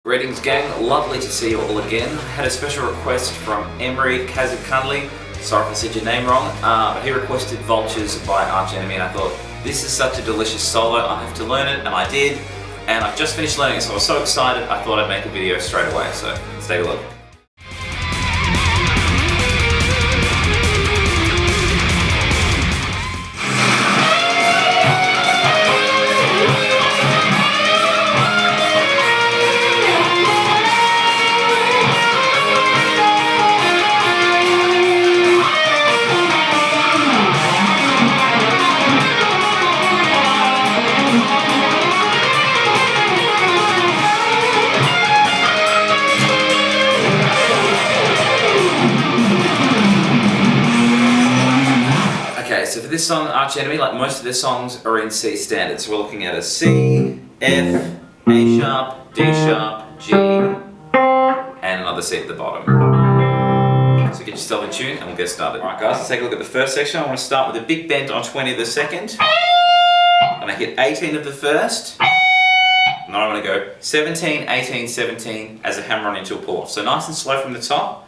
Greetings gang, lovely to see you all again. Had a special request from Emery Kazakundli. Sorry if I said your name wrong. He requested Vultures by Arch Enemy and I thought, this is such a delicious solo, I have to learn it, and I did. And I've just finished learning it, so I was so excited I thought I'd make a video straight away, so let's take a look. So for this song, Arch Enemy, like most of their songs, are in C standard. So we're looking at a C, F, A sharp, D sharp, G, and another C at the bottom. So get yourself in tune and we'll get started. Alright guys, let's take a look at the first section. I want to start with a big bend on 20 of the second. And I hit 18 of the first. And then I want to go 17, 18, 17 as a hammer on into a pull off. So nice and slow from the top.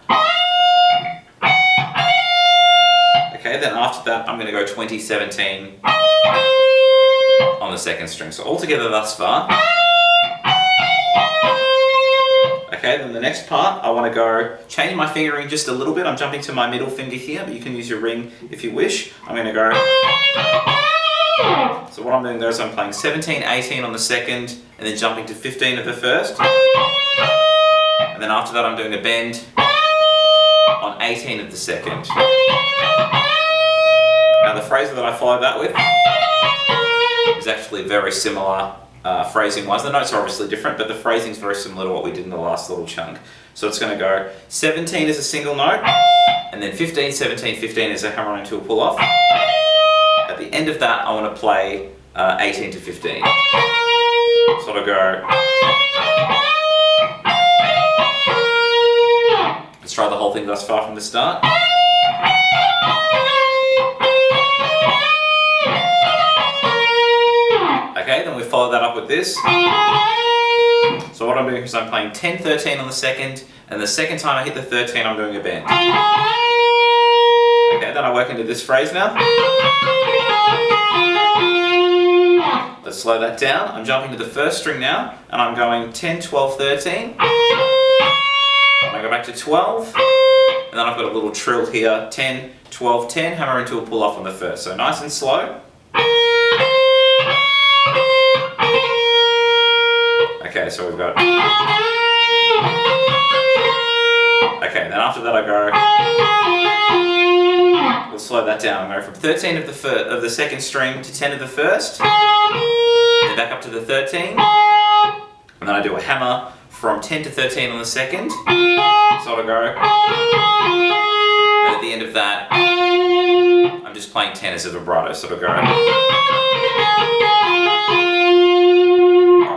Okay, then after that I'm going to go 20, 17 on the second string. So altogether thus far. Okay, then the next part I want to go change my fingering just a little bit. I'm jumping to my middle finger here, but you can use your ring if you wish. I'm going to go. So what I'm doing there is I'm playing 17, 18 on the second, and then jumping to 15 of the first. And then after that I'm doing a bend on 18 of the second. Now the phrase that I follow that with is actually very similar phrasing wise. The notes are obviously different, but the phrasing is very similar to what we did in the last little chunk. So it's going to go 17 is a single note, and then 15, 17, 15 is a hammer on into a pull off. At the end of that I want to play 18 to 15. So it'll go. Let's try the whole thing thus far from the start. Okay, then we follow that up with this. So what I'm doing is I'm playing 10, 13 on the second, and the second time I hit the 13 I'm doing a bend. Okay, then I work into this phrase now. Let's slow that down. I'm jumping to the first string now, and I'm going 10, 12, 13. And I go back to 12, and then I've got a little trill here, 10, 12, 10, hammer into a pull off on the first. So nice and slow. Okay, so we've got. Okay, then after that I go. We'll slow that down. I go from 13 of the second string to 10 of the first, then back up to the 13, and then I do a hammer from 10 to 13 on the second. So I'll go. And at the end of that, I'm just playing 10 as a vibrato. So it'll go.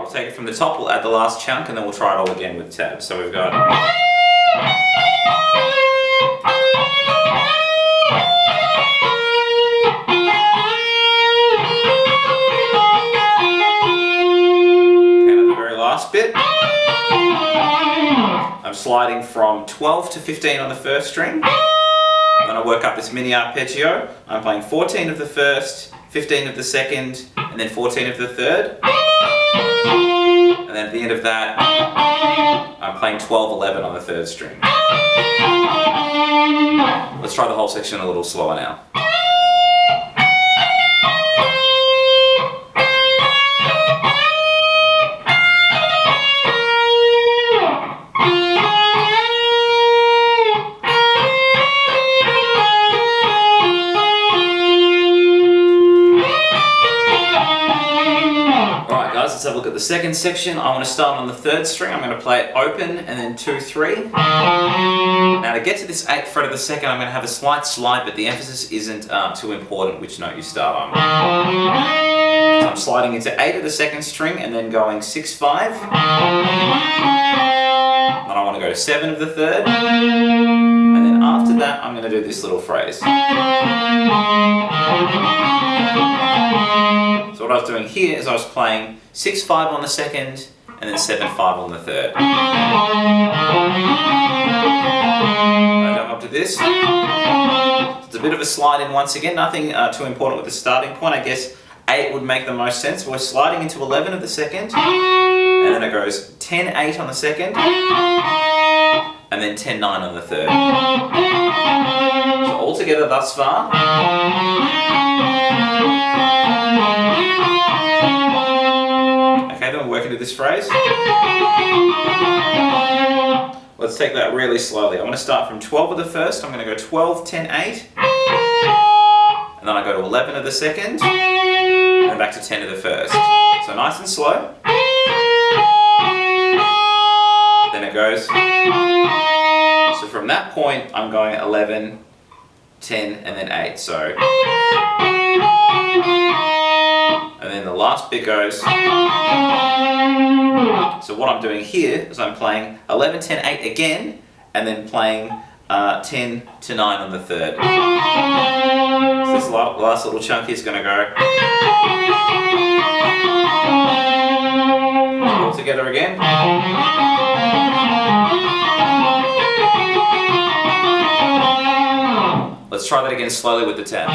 We'll take it from the top, we'll add the last chunk, and then we'll try it all again with tabs. So we've got. Okay, now the very last bit. I'm sliding from 12 to 15 on the first string. Then I work up this mini arpeggio. I'm playing 14 of the first, 15 of the second, and then 14 of the third. And then at the end of that, I'm playing 12, 11 on the third string. Let's try the whole section a little slower now. Let's have a look at the second section. I want to start on the third string. I'm going to play it open and then 2, 3. Now to get to this 8th fret of the second, I'm going to have a slight slide, but the emphasis isn't too important which note you start on. So I'm sliding into 8 of the second string and then going 6, 5. Then I want to go to 7 of the third. And then after that, I'm going to do this little phrase. So what I was doing here is I was playing 6, 5 on the second, and then 7/5 on the third. I jump up to this. It's a bit of a slide in once again, nothing too important with the starting point. I guess 8 would make the most sense. We're sliding into 11 of the second, and then it goes 10/8 on the second, and then 10/9 on the third. So all together thus far. Okay, then we're working to this phrase. Let's take that really slowly. I'm going to start from 12 of the first. I'm going to go 12, 10, 8. And then I go to 11 of the second. And then back to 10 of the first. So nice and slow. Then it goes. So from that point, I'm going 11, 10, and then 8. So. And then the last bit goes. So what I'm doing here is I'm playing 11, 10, 8 again, and then playing 10 to 9 on the third. So this last little chunk is going to go all together again. Let's try that again slowly with the tabs.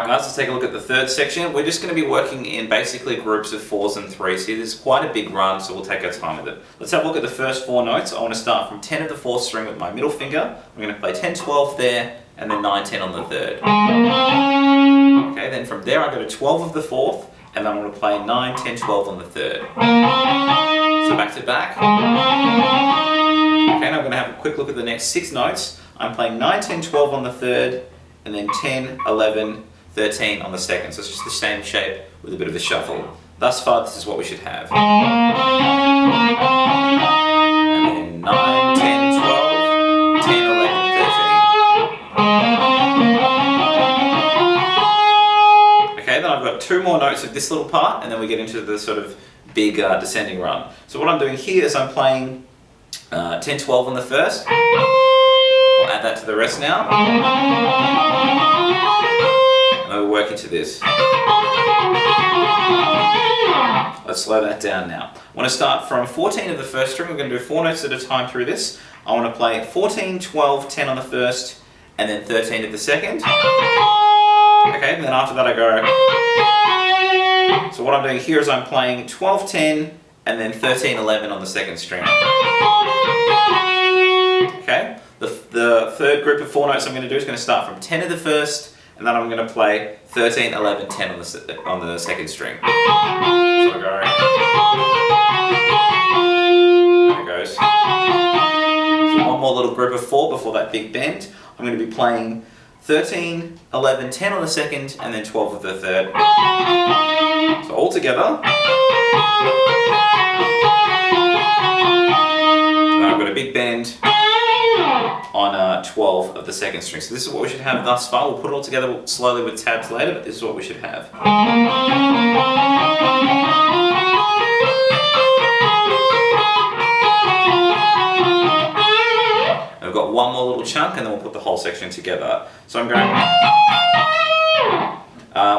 Let's take a look at the third section. We're just going to be working in basically groups of 4s and 3s. See, this is quite a big run, so we'll take our time with it. Let's have a look at the first 4 notes. I want to start from 10 of the 4th string with my middle finger. I'm going to play 10, 12 there, and then 9, 10 on the third. Okay, then from there I go to 12 of the 4th, and then I'm going to play 9, 10, 12 on the third. So back to back. Okay, now I'm going to have a quick look at the next 6 notes. I'm playing 9, 10, 12 on the third, and then 10, 11, 13 on the second, so it's just the same shape with a bit of a shuffle. Thus far, this is what we should have. And then 9, 10, 12, 10, 11, 13. Okay, then I've got 2 more notes of this little part, and then we get into the sort of big descending run. So what I'm doing here is I'm playing 10, 12 on the first. I'll add that to the rest now. And we're working to this. Let's slow that down now. I want to start from 14 of the first string. We're going to do 4 notes at a time through this. I want to play 14, 12, 10 on the first, and then 13 of the second. Okay, and then after that I go. So what I'm doing here is I'm playing 12, 10, and then 13, 11 on the second string. Okay, the third group of 4 notes I'm going to do is going to start from 10 of the first, and then I'm going to play 13, 11, 10 on the second string. So I go. There it goes. So one more little group of 4 before that big bend. I'm going to be playing 13, 11, 10 on the second, and then 12 of the third. So all together. And I've got a big bend on 12 of the second string. So this is what we should have thus far. We'll put it all together slowly with tabs later, but this is what we should have. And we've got one more little chunk, and then we'll put the whole section together. So I'm going.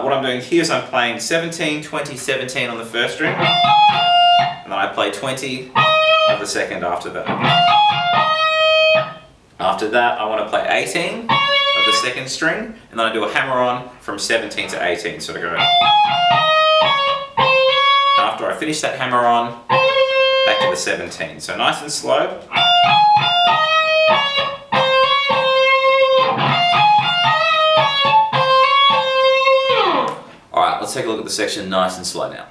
What I'm doing here is I'm playing 17, 20, 17 on the first string, and then I play 20 of the second after that. After that, I want to play 18 of the second string, and then I do a hammer on from 17 to 18. So to go. After I finish that hammer on, back to the 17. So nice and slow. Alright, let's take a look at the section nice and slow now.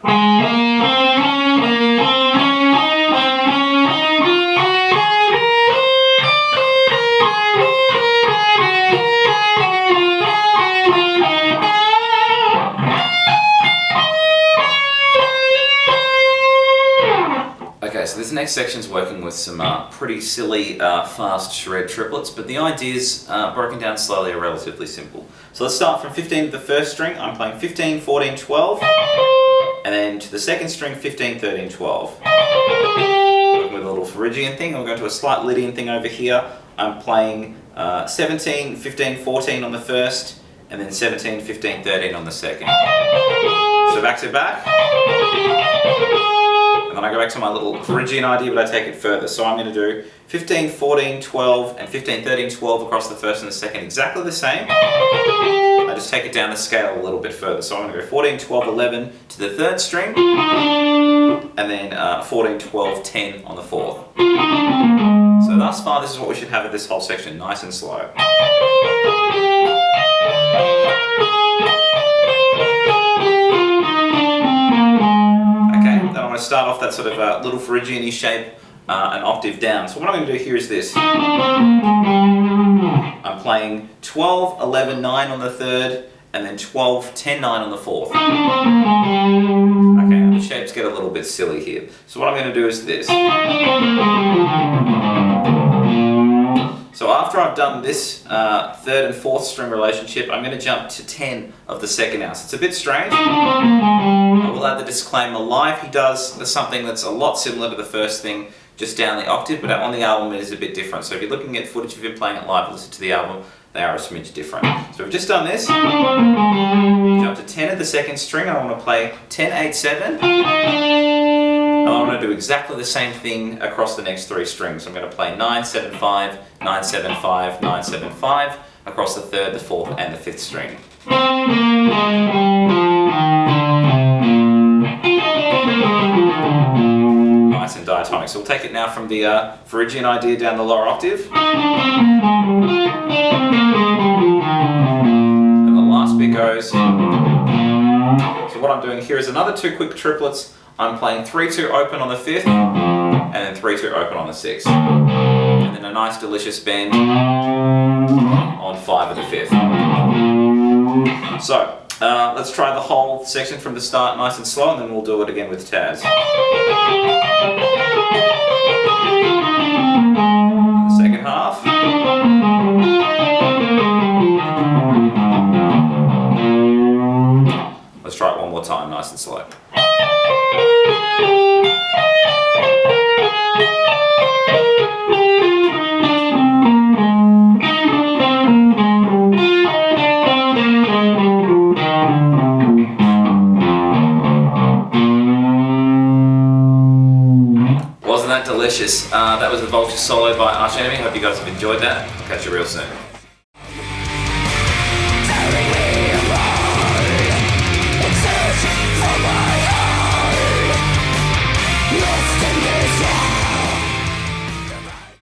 Okay, so this next section is working with some pretty silly fast shred triplets, but the ideas broken down slowly are relatively simple. So let's start from 15 to the first string. I'm playing 15, 14, 12, and then to the second string 15, 13, 12. Working with a little little Phrygian thing. I'm going to a slight Lydian thing over here. I'm playing 17, 15, 14 on the first, and then 17, 15, 13 on the second. So back to back. And then I go back to my little Phrygian idea, but I take it further. So I'm going to do 15, 14, 12, and 15, 13, 12 across the first and the second, exactly the same. I just take it down the scale a little bit further. So I'm going to go 14, 12, 11 to the third string, and then 14, 12, 10 on the fourth. So thus far, this is what we should have with this whole section, nice and slow. Okay, then I'm going to start off that sort of little Phrygian-y shape, an octave down. So what I'm going to do here is this. I'm playing 12, 11, 9 on the third, and then 12, 10, 9 on the fourth. Okay, the shapes get a little bit silly here. So what I'm going to do is this. So after I've done this third and fourth string relationship, I'm going to jump to 10 of the second house. It's a bit strange. I will add the disclaimer, live he does something that's a lot similar to the first thing, just down the octave, but on the album it is a bit different. So if you're looking at footage of him playing it live, listen to the album, they are a smidge different. So we've just done this, jump to 10 of the second string, I want to play 10, 8, 7, and I want to do exactly the same thing across the next three strings. I'm going to play 9, 7, 5, 9, 7, 5, 9, 7, 5, across the third, the fourth, and the fifth string. Nice and diatonic. So we'll take it now from the Phrygian idea down the lower octave. And the last bit goes. So what I'm doing here is another two quick triplets. I'm playing 3-2 open on the fifth, and then 3-2 open on the sixth. And then a nice delicious bend on 5 of the fifth. So, let's try the whole section from the start nice and slow, and then we'll do it again with Taz. The second half. Let's try it one more time, nice and slow. Wasn't that delicious? That was the Vultures solo by Arch Enemy. Hope you guys have enjoyed that. Catch you real soon.